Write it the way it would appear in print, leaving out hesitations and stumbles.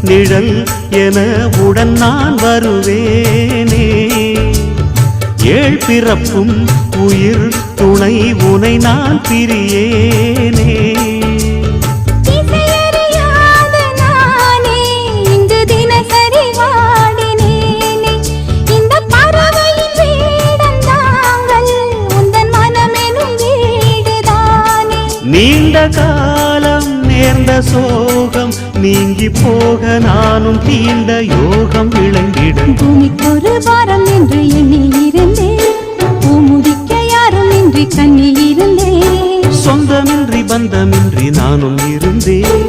நிழல் என உடன் நான் வருவேனே. ஏழ் பிறப்பும் உயிர் துணை உனை நான் பிரியேனே. நீண்ட காலம் நேர்ந்த சோகம் நீங்கி போக நானும் தீண்ட யோகம் விளங்கிடும். பூமிக்கொரு வாரம் என்று எண்ணி இருந்தேன், பூமுதிக்க யாரும் இன்றி கண்ணி இருந்தேன். சொந்தமின்றி பந்தமின்றி நானும் இருந்தேன்.